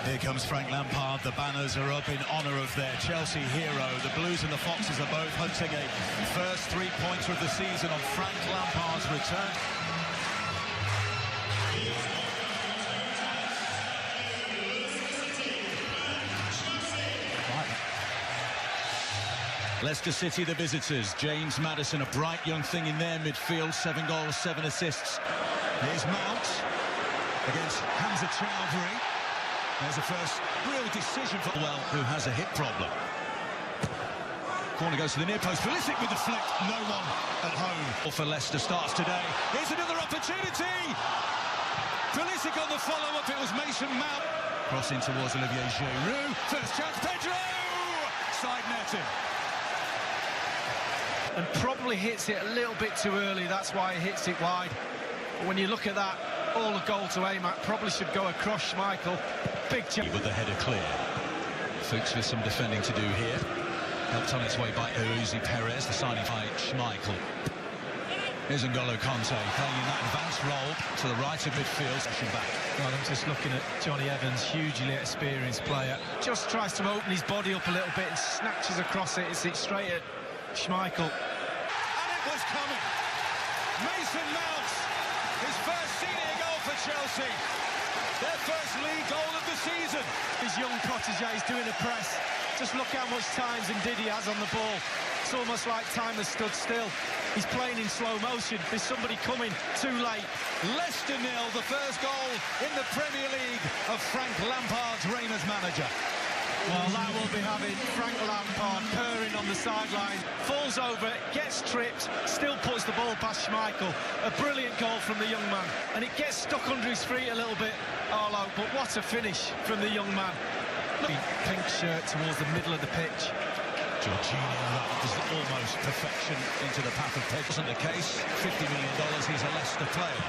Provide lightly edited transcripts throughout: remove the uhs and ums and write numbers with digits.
Here comes Frank Lampard. The banners are up in honour of their Chelsea hero. The Blues and the Foxes are both hunting a first three-pointer of the season on Frank Lampard's return. Leicester City, the visitors. James Maddison, a bright young thing in their midfield. 7 goals, 7 assists. Here's Mount against Hamza Chowdhury. There's a first real decision for Well, who has a hip problem. Corner goes to the near post. Pulisic with the flick. No one at home. For Leicester starts today. Here's another opportunity. Pulisic on the follow-up. It was Mason Mount. Crossing towards Olivier Giroud. First chance, Pedro! Side netting. And probably hits it a little bit too early. That's why he hits it wide. But when you look at that, all the goal to aim at probably should go across Schmeichel. Big chance. With the header clear. Fuchs with some defending to do here. Helped on its way by Uzi Perez, the signing by Schmeichel. Here's N'Golo Kanté playing in that advanced role to the right of midfield. Session back. Well, I'm just looking at Johnny Evans, hugely experienced player. Just tries to open his body up a little bit and snatches across it. It's straight at Schmeichel. And it was coming. Mason Mount, his first senior goal for Chelsea. Their first league goal of the season. His young protégé is doing a press. Just look how much time Ndidi has on the ball. It's almost like time has stood still. He's playing in slow motion. There's somebody coming too late. Leicester 0, the first goal in the Premier League of Frank Lampard's reign as manager. Well, that will be having Frank Lampard purring on the sideline. Falls over, gets tripped, still puts the ball past Schmeichel. A brilliant goal from the young man. And it gets stuck under his feet a little bit, Arlo, but what a finish from the young man. Pink shirt towards the middle of the pitch. Jorginho, that was almost perfection into the path of Pedro. Wasn't the case. $50 million, he's a Leicester player.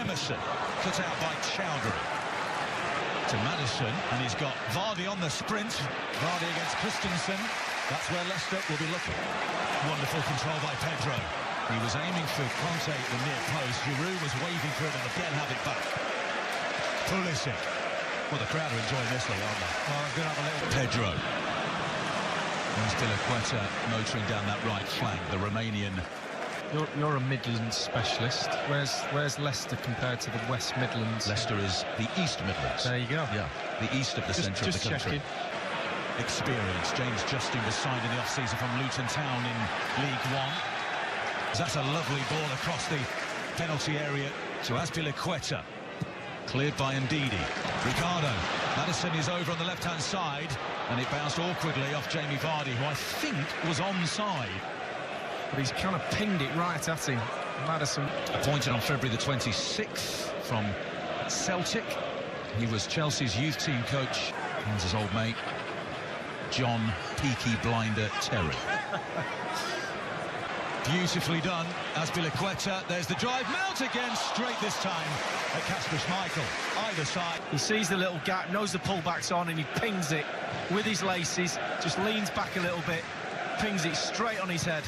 Emerson, cut out by Chowdhury. To Maddison, and he's got Vardy on the sprint. Vardy against Christensen. That's where Leicester will be looking. Wonderful control by Pedro. He was aiming for Kanté at the near post. Giroud was waving for it and again have it back. Pulisic. Well, the crowd are enjoying this, aren't they? Oh, I'm going to have a little... Pedro. And Spilicueta motoring down that right flank, the Romanian. You're a Midlands specialist. Where's Leicester compared to the West Midlands? Leicester is the East Midlands. There you go. Yeah, the east of the centre of the country. Checking. Experience. James Justin was signed in the off-season from Luton Town in League One. That's a lovely ball across the penalty area to Azpilicueta. Cleared by Ndidi. Ricardo. Maddison is over on the left-hand side, and it bounced awkwardly off Jamie Vardy, who I think was onside. But he's kind of pinged it right at him. Maddison. Appointed on February the 26th from Celtic. He was Chelsea's youth team coach. And his old mate, John Peaky Blinder Terry. Beautifully done. Azpilicueta, there's the drive. Mount again, straight this time at Kasper Schmeichel. Either side. He sees the little gap, knows the pullback's on, and he pings it with his laces. Just leans back a little bit, pings it straight on his head.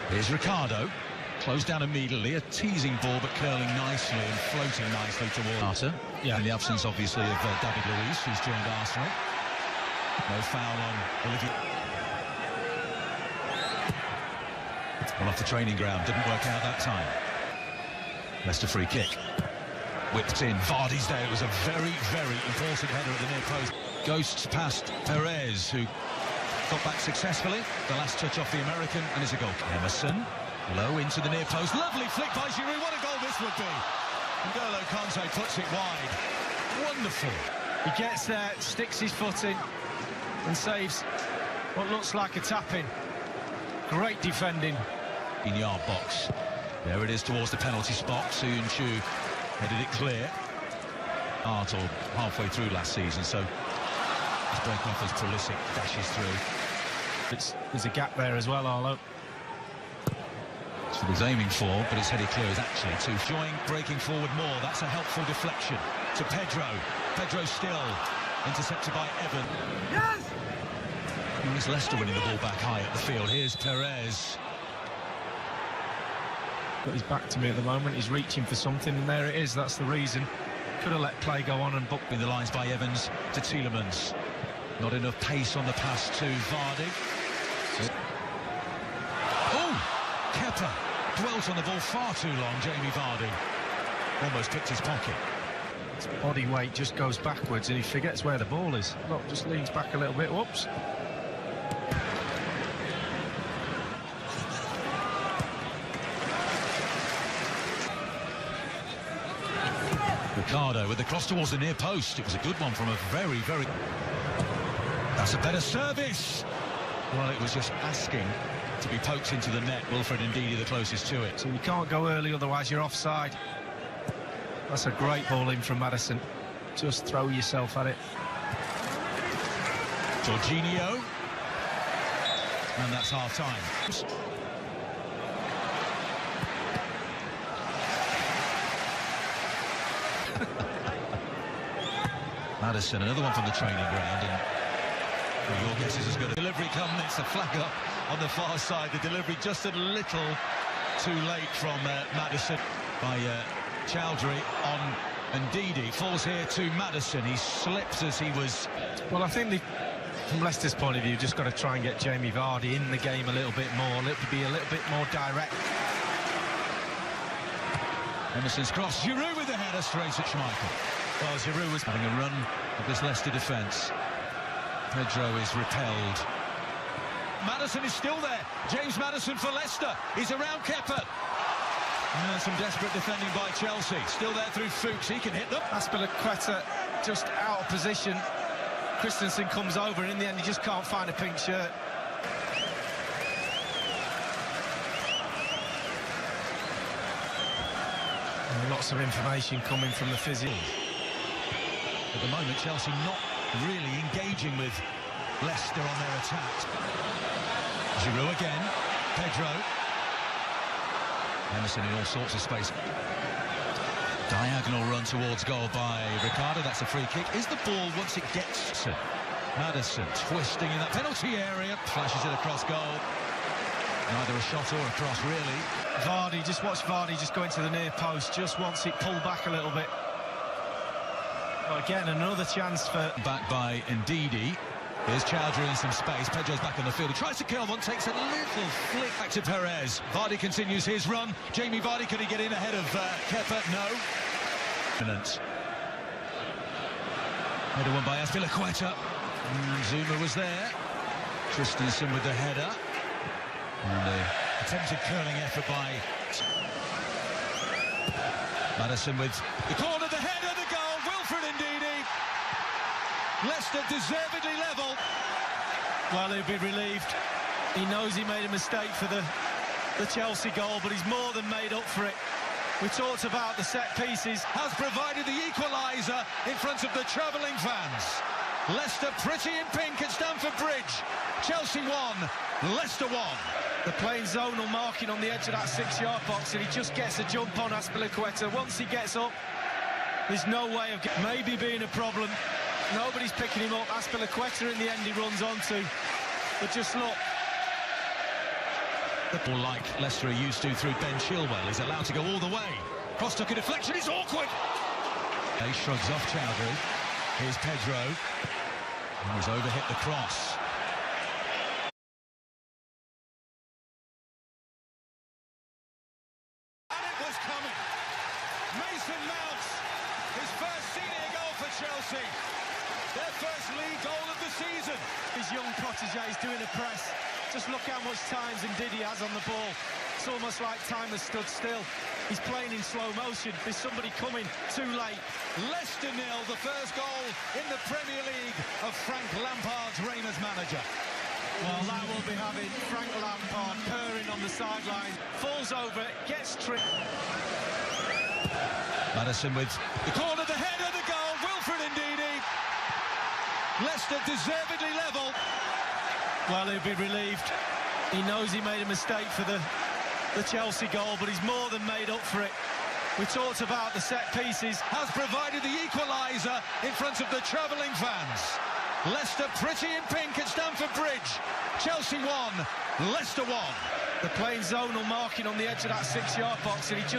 Here's Ricardo. Closed down immediately. A teasing ball, but curling nicely and floating nicely towards Arthur. Yeah. In the absence, obviously, of David Luiz, who's joined Arsenal. No foul on Olivier. Well, off the training ground, didn't work out that time. Leicester free kick. Whipped in. Vardy's there. It was a very, very important header at the near post. Ghosts past Perez, who got back successfully. The last touch off the American, and it's a goal. Emerson, low into the near post. Lovely flick by Giroud. What a goal this would be. N'Golo Kanté puts it wide. Wonderful. He gets there, sticks his foot in, and saves what looks like a tap-in. Great defending. In-yard box. There it is towards the penalty spot. Soon Chu headed it clear. Art or halfway through last season, so it's breaking off as Pulisic dashes through. There's a gap there as well, Arlo. That's what he's aiming for, but it's headed clear is actually too. Enjoying breaking forward more. That's a helpful deflection to Pedro. Pedro still intercepted by Evan. Yes! Well, it's Leicester winning the ball back high at the field. Here's Perez. Got his back to me at the moment. He's reaching for something, and there it is. That's the reason. Could have let play go on and booked in the lines by Evans to Tielemans. Not enough pace on the pass to Vardy. Oh, Kepa dwelt on the ball far too long. Jamie Vardy almost picked his pocket. His body weight just goes backwards and he forgets where the ball is. Look, just leans back a little bit. Whoops. Ricardo with the cross towards the near post. It was a good one from a very... That's a better service. Well, it was just asking to be poked into the net. Wilfred Ndidi the closest to it. So you can't go early, otherwise you're offside. That's a great ball in from Maddison. Just throw yourself at it. Jorginho. And that's half-time. Maddison, another one from the training ground, and well, your guess is as good. A delivery coming, it's a flag up on the far side. The delivery just a little too late from Maddison by Chowdhury on Ndidi. Falls here to Maddison. He slipped as he was... Well, I think from Leicester's point of view, just got to try and get Jamie Vardy in the game a little bit more, be a little bit more direct. Emerson's cross. Giroud with the header straight at Schmeichel. Well, Giroud was having a run of this Leicester defence. Pedro is repelled. Maddison is still there. James Maddison for Leicester. He's around Kepa. And some desperate defending by Chelsea. Still there through Fuchs. He can hit them. Aspilicueta just out of position. Christensen comes over, and in the end, he just can't find a pink shirt. And lots of information coming from the physio. At the moment, Chelsea not really engaging with Leicester on their attack. Giroud again. Pedro. Emerson in all sorts of space. Diagonal run towards goal by Ricardo. That's a free kick. Is the ball once it gets to Maddison twisting in that penalty area, flashes it across goal. Neither a shot or a cross, really. Vardy, just watch Vardy just go into the near post, just wants it pulled back a little bit. Well, again, another chance for... Back by Ndidi. Here's Chowdhury in some space. Pedro's back on the field. He tries to kill one, takes a little flick back to Perez. Vardy continues his run. Jamie Vardy, could he get in ahead of Kepa? No. Header won by Aspilicueta. Zuma was there. Christensen with the header. And the attempted curling effort by Maddison with the corner, the header, the goal. Wilfred Ndidi. Leicester deservedly level. Well, he'll be relieved. He knows he made a mistake for the Chelsea goal, but he's more than made up for it. We talked about the set pieces. Has provided the equaliser in front of the travelling fans. Leicester pretty in pink at Stamford Bridge. Chelsea won, Leicester won. They're playing zonal marking on the edge of that 6-yard box, and he just gets a jump on Aspilicueta. Once he gets up, there's no way of maybe being a problem. Nobody's picking him up. Aspilicueta in the end he runs onto. But just look. Or like Leicester are used to through Ben Chilwell, is allowed to go all the way. Cross took a deflection, it's awkward. He shrugs off Chowdhury. Here's Pedro. He's overhit the cross. And it was coming. Mason Mounts, his first senior goal for Chelsea. Their first league goal of the season. His young protege is doing a press. Just look how much time Ndidi has on the ball. It's almost like time has stood still. He's playing in slow motion. There's somebody coming too late. Leicester 0, the first goal in the Premier League of Frank Lampard's reign as manager. Well, that will be having Frank Lampard purring on the sideline. Falls over, gets tripped. Maddison with the corner, the header, the goal. Wilfred Ndidi. Leicester deservedly level. Well, he'll be relieved. He knows he made a mistake for the Chelsea goal, but he's more than made up for it. We talked about the set pieces. Has provided the equaliser in front of the travelling fans. Leicester pretty in pink at Stamford Bridge. Chelsea won, Leicester won. They're playing zonal marking on the edge of that 6-yard box, and he just